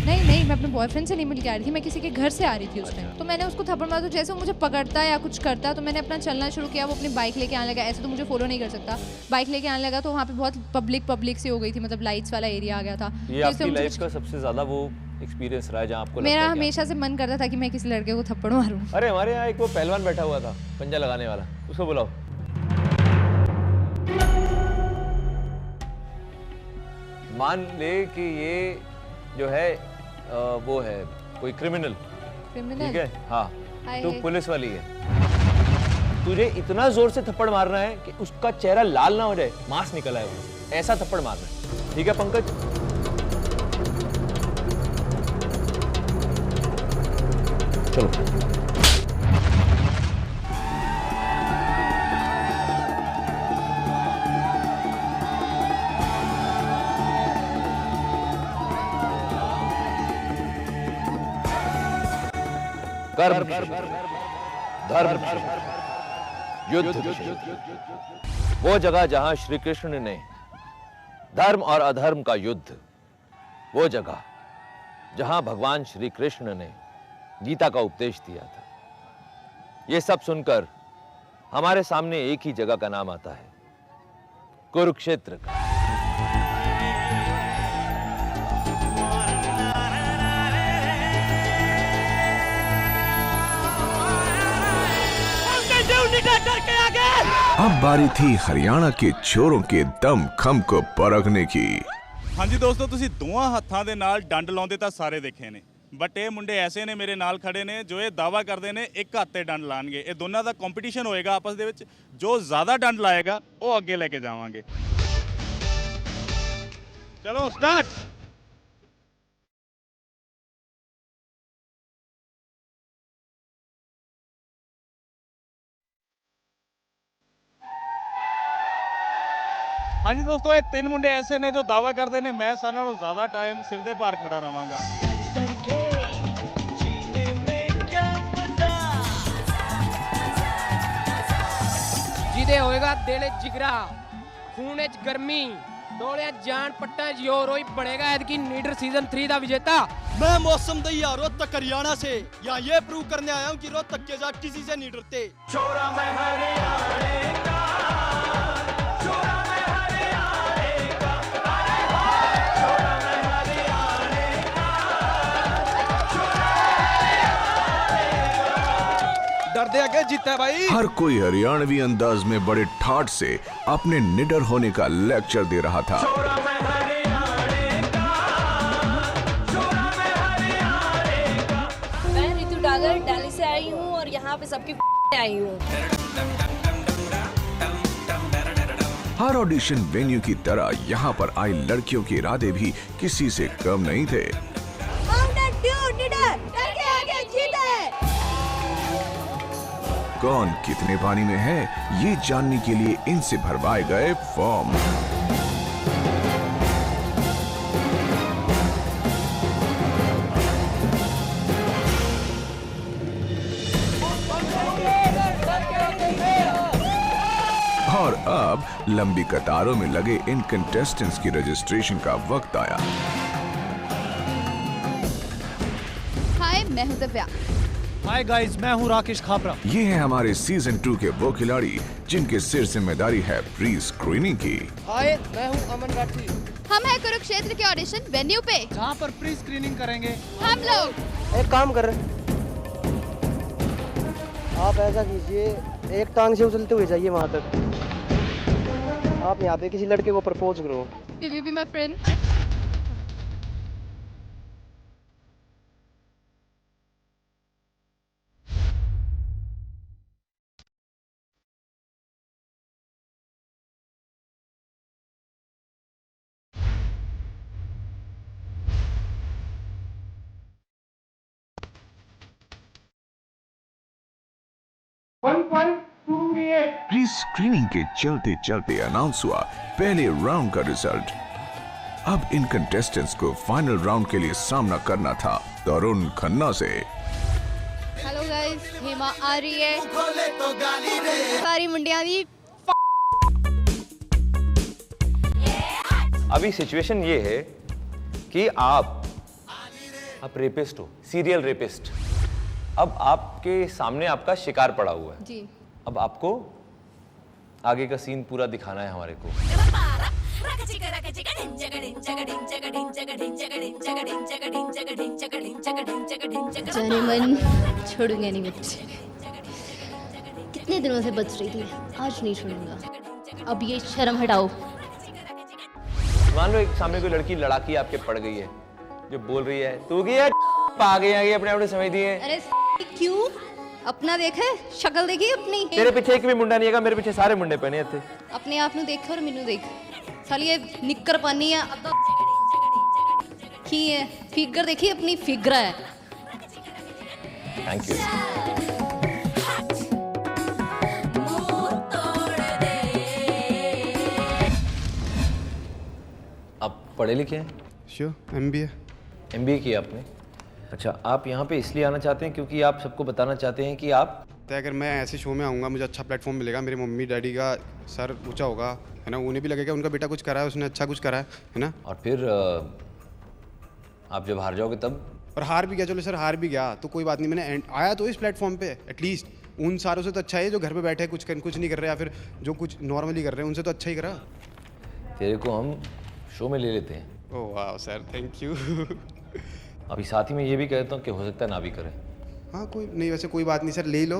नहीं, मैं अपने बॉयफ्रेंड से नहीं मिल के आ रही थी, मैं किसी के घर से आ रही थी उस टाइम। तो मैंने उसको थप्पड़ मारा, तो जैसे वो मुझे पकड़ता या कुछ करता तो मैंने अपना चलना शुरू किया। वो अपनी बाइक लेके आने लगा, ऐसे तो मुझे फॉलो नहीं कर सकता, बाइक लेके आने लगा। तो वहाँ पे बहुत पब्लिक सी हो गई थी, मतलब लाइट्स वाला एरिया आ गया था। ये आपकी लाइफ का सबसे ज्यादा वो एक्सपीरियंस रहा है जहाँ आपको मेरा हमेशा से मन करता था कि मैं किसी लड़के को थप्पड़ मारूं। अरे हमारे यहाँ एक वो पहलवान बैठा हुआ था, पंजा लगाने वाला, उसको बुलाओ। मान ले कि ये जो है वो है कोई क्रिमिनल, ठीक है? हाँ, तो पुलिस वाली है। तुझे इतना जोर से थप्पड़ मारना है कि उसका चेहरा लाल ना हो जाए, मांस निकल आए, ऐसा थप्पड़ मारना है, ठीक है पंकज? चलो। कर्म, धर्म, युद्ध, वो जगह जहां श्री कृष्ण ने धर्म और अधर्म का युद्ध, वो जगह जहां भगवान श्री कृष्ण ने गीता का उपदेश दिया था। ये सब सुनकर हमारे सामने एक ही जगह का नाम आता है, कुरुक्षेत्र का। अब बारी थी हरियाणा के चोरों के दम खम को परखने की। ਹਾਂਜੀ ਦੋਸਤੋ, ਤੁਸੀਂ ਦੋਵਾਂ ਹੱਥਾਂ ਦੇ ਨਾਲ ਡੰਡ ਲਾਉਂਦੇ ਤਾਂ ਸਾਰੇ ਦੇਖੇ ਨੇ, ਬਟ ਇਹ ਮੁੰਡੇ ਐਸੇ ਨੇ ਮੇਰੇ ਨਾਲ ਖੜੇ ਨੇ ਜੋ ਇਹ ਦਾਅਵਾ ਕਰਦੇ ਨੇ ਇੱਕ ਹੱਥ ਤੇ ਡੰਡ ਲਾਣਗੇ। ਇਹ ਦੋਨਾਂ ਦਾ ਕੰਪੀਟੀਸ਼ਨ ਹੋਏਗਾ ਆਪਸ ਦੇ ਵਿੱਚ, ਜੋ ਜ਼ਿਆਦਾ ਡੰਡ ਲਾਏਗਾ ਉਹ ਅੱਗੇ ਲੈ ਕੇ ਜਾਵਾਂਗੇ। ਚਲੋ ਸਟਾਰਟ। ਹਾਂਜੀ ਦੋਸਤੋ, ਇਹ ਤਿੰਨ ਮੁੰਡੇ ਐਸੇ ਨੇ ਜੋ ਦਾਅਵਾ ਕਰਦੇ ਨੇ ਮੈਂ ਸਾਰਿਆਂ ਨਾਲੋਂ ਜ਼ਿਆਦਾ ਟਾਈਮ ਸਿਰ ਦੇ ਭਾਰ ਖੜਾ ਰਵਾਂਗਾ। ਜਿਹਦੇ ਹੋਏਗਾ ਦਿਲ 'ਚ ਜਿਗਰਾ, ਖੂਨ 'ਚ ਗਰਮੀ, ਡੋਲਿਆਂ ਜਾਨ ਪੱਟਾਂ 'ਚ ਜ਼ੋਰ, ਉਹੀ ਬਣੇਗਾ ਐਤਕੀ ਨੀਡਰ सीजन 3 ਦਾ विजेता। मैं मौसम दैया रोहतक हरियाणा से यहाँ ये प्रूव करने आया हूँ कि रोहतक के साथ किसी से नहीं डरते। छोरा मैं हरियाणे का, छोरा मैं हरियाणे का, छोरा मैं हरियाणे का, डर दे आगे जीता है भाई। हर कोई हरियाणवी अंदाज में बड़े ठाठ से अपने निडर होने का लेक्चर दे रहा था। दिल्ली से आई हूँ और यहाँ पे सबकी आई हूँ। हर ऑडिशन वेन्यू की तरह यहाँ पर आई लड़कियों के इरादे भी किसी से कम नहीं थे। कौन कितने पानी में है, ये जानने के लिए इनसे भरवाए गए फॉर्म। और अब लंबी कतारों में लगे इन कंटेस्टेंट्स की रजिस्ट्रेशन का वक्त आया। हाय, मैं हूं दिव्या। हाय गाइस, मैं हूं राकेश खापरा। ये है हमारे सीजन 2 के वो खिलाड़ी जिनके सिर जिम्मेदारी है प्री स्क्रीनिंग की। हाय, मैं हूं अमन राठी। हम हैं कुरुक्षेत्र के ऑडिशन वेन्यू पे, जहां पर प्री स्क्रीनिंग करेंगे हम लोग। एक काम कर, आप ऐसा कीजिए, एक टांग से उछलते हुए जाइए वहां तक। आप यहाँ पे किसी लड़के को प्रपोज करो। Will you be my friend? Pre screening के चलते चलते अनाउंस हुआ पहले राउंड का रिजल्ट। अब इन कंटेस्टेंट्स को फाइनल राउंड के लिए सामना करना था तरुण खन्ना से। हेलो गाइस, हेमा आ रही है, सारी मुंडियां दी अभी सिचुएशन ये है कि आप रेपिस्ट हो, सीरियल रेपिस्ट। अब आपके सामने आपका शिकार पड़ा हुआ है जी। अब आपको आगे का सीन पूरा दिखाना है हमारे को। जाने मन छोड़ूंगा नहीं मैं तुझे। कितने दिनों से बच रही थी, आज नहीं छोड़ूंगा। अब ये शर्म हटाओ। मान लो एक सामने कोई लड़की लड़ाकी आपके पड़ गई है, जो बोल रही है तू की है पा गई है, अपने अपने समझ दिए। अरे क्यों? अपना देखे, शक्ल देखी अपनी। तेरे पीछे एक भी मुंडा नहीं है, मेरे पीछे सारे मुंडे पहने थे। अपने आप ਨੂੰ देख और मैनू देख। साली ये निक्कर पानी है अब की है, फिगर देखी अपनी, फिगर है। Thank you. आप पढ़े लिखे हैं? Sure, MBA। MBA किया आपने? अच्छा, आप यहाँ पे इसलिए आना चाहते हैं क्योंकि आप सबको बताना चाहते हैं कि आप तो अगर मैं ऐसे शो में आऊँगा, मुझे अच्छा प्लेटफॉर्म मिलेगा, मेरे मम्मी डैडी का सर ऊंचा होगा, है ना, उन्हें भी लगेगा उनका बेटा कुछ करा है, उसने अच्छा कुछ करा है ना। और फिर आप जब हार जाओगे तब? और हार भी गया, चलो सर हार भी गया तो कोई बात नहीं, मैंने आया तो इस प्लेटफॉर्म पे एटलीस्ट उन सारों से तो अच्छा है जो घर पे बैठे कुछ नहीं कर रहे, या फिर जो कुछ नॉर्मली कर रहे हैं उनसे तो अच्छा ही करा। तेरे को हम शो में ले लेते हैं। ओह वाह सर, थैंक यू। अभी साथ ही में ये भी कहता हूँ कि हो सकता है ना भी करें। हाँ कोई नहीं, वैसे कोई बात नहीं सर, ले लो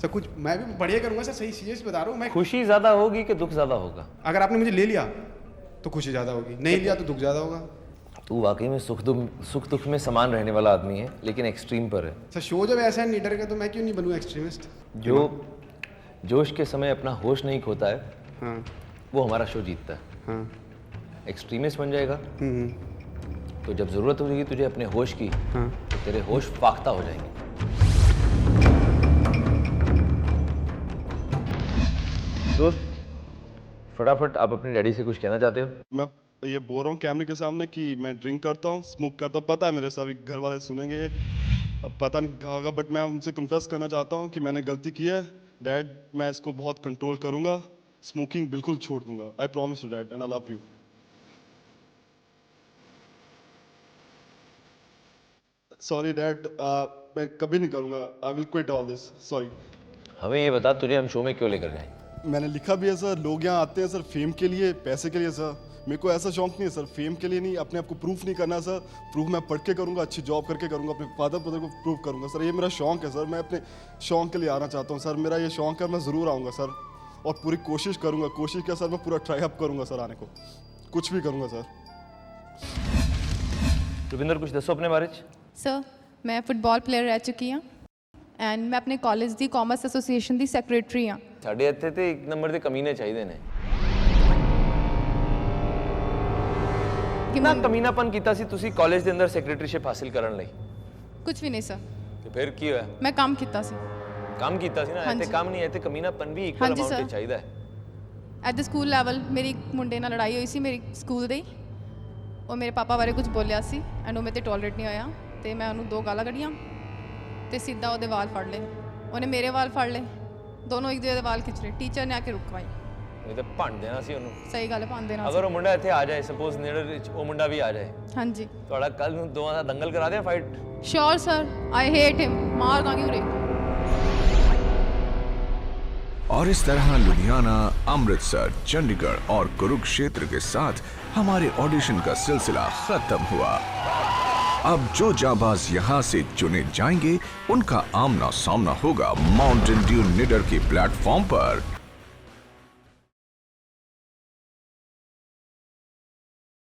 सर, कुछ मैं भी बढ़िया करूँगा सर, सही सीरियस बता रहा हूँ मैं। खुशी ज़्यादा होगी कि दुख ज़्यादा होगा? अगर आपने मुझे ले लिया तो खुशी ज़्यादा होगी, नहीं लिया तो दुख ज़्यादा होगा। तू वाकई में सुख दुख में समान रहने वाला आदमी है, लेकिन एक्सट्रीम पर है। सर शो जब ऐसा है नीडर का, तो मैं क्यों नहीं बनूँ एक्सट्रीमिस्ट? जो जोश के समय अपना होश नहीं खोता है, हाँ, वो हमारा शो जीतता है। हाँ, एक्सट्रीमिस्ट बन जाएगा तो जब ज़रूरत होगी तुझे अपने होश की, हाँ, तो तेरे होश फाख्ता हो जाएंगे। दोस्त, फटाफट आप अपने डैडी से कुछ कहना चाहते हो? मैं ये बोल रहा हूँ कैमरे के सामने कि मैं ड्रिंक करता हूँ, स्मोक करता हूँ, पता है मेरे सभी घर वाले सुनेंगे, अब पता नहीं क्या होगा, बट मैं उनसे कन्फेस करना चाहता हूँ कि मैंने गलती की है। डैड, मैं इसको बहुत कंट्रोल करूँगा, स्मोकिंग बिल्कुल छोड़ दूंगा। I promise you dad, and I love you. Sorry dad, मैं कभी नहीं करूँगा, I will quit all this, sorry. हमें ये बता, तुझे हम शो में क्यों लेकर गए? मैंने लिखा भी है सर, लोग यहाँ आते हैं सर फेम के लिए, पैसे के लिए सर। मेरे को ऐसा शौक नहीं है सर, फेम के लिए नहीं, अपने आप को प्रूफ नहीं करना सर। प्रूफ मैं पढ़ के करूँगा, अच्छी जॉब करके करूँगा, अपने फादर ब्रदर को प्रूव करूँगा सर। ये मेरा शौक है सर, मैं अपने शौक के लिए आना चाहता हूँ सर, मेरा ये शौक है, मैं ज़रूर आऊँगा सर, और पूरी कोशिश करूँगा। कोशिश क्या सर, मैं पूरा ट्राई अप करूँगा सर, आने को कुछ भी करूँगा सर। रुपिंदर, कुछ दसो अपने बारे च। सर, मैं फुटबॉल प्लेयर रह चुकी हाँ, एंड मैं अपने कॉलेज दी कॉमर्स एसोसीएशन दी सैकरेटरी हाँ। साढ़े इत्थे ते एक नंबर दे कमीने चाहिए ने। कितना कमीनापन कीता सी तुसी कॉलेज दे अंदर सैकरेटरीशिप हासिल करन लई? कुछ भी नहीं सर। ते फिर की होया? मैं काम कीता सी। काम कीता सी ना, हाँ इत्थे जी। काम नहीं है, इत्थे कमीनापन भी इक्वल अमाउंट ते चाहिदा है। एट द स्कूल लैवल मेरी मुंडे नाल लड़ाई हुई सी मेरी स्कूल दे, और मेरे पापा बारे कुछ बोलिया सी, एंड वो मेरे ते टॉलरेट नहीं होया, ते मैं उन्होंने 2 गालां कढ़ियां ते सीधा ਉਹਦੇ ਵਾਲ ਫੜ ਲਏ, ਉਹਨੇ ਮੇਰੇ ਵਾਲ ਫੜ ਲਏ, ਦੋਨੋਂ ਇੱਕ ਦੂਜੇ ਦੇ ਵਾਲ ਖਿੱਚ ਰਹੇ। ਟੀਚਰ ਨੇ ਆ ਕੇ ਰੁਕਵਾਈ। ਇਹ ਤਾਂ ਭੰਡ ਦੇਣਾ ਸੀ ਉਹਨੂੰ। ਸਹੀ ਗੱਲ ਹੈ, ਭੰਡ ਦੇਣਾ ਸੀ। ਅਗਰ ਉਹ ਮੁੰਡਾ ਇੱਥੇ ਆ ਜਾਏ, ਸਪੋਜ਼ ਨੇੜੇ ਵਿੱਚ ਉਹ ਮੁੰਡਾ ਵੀ ਆ ਜਾਏ, ਹਾਂਜੀ, ਤੁਹਾਡਾ ਕੱਲ ਨੂੰ ਦੋਵਾਂ ਦਾ ਦੰਗਲ ਕਰਾ ਦਿਆਂ fight? Sure sir, I hate him, मार दांगी उरे। और इस तरह लुधियाना, अमृतसर, चंडीगढ़ और कुरुक्षेत्र के साथ हमारे ऑडिशन का सिलसिला खत्म हुआ। अब जो जाबाज यहाँ से चुने जाएंगे उनका आमना सामना होगा माउंटेन ड्यू निडर के प्लेटफॉर्म पर।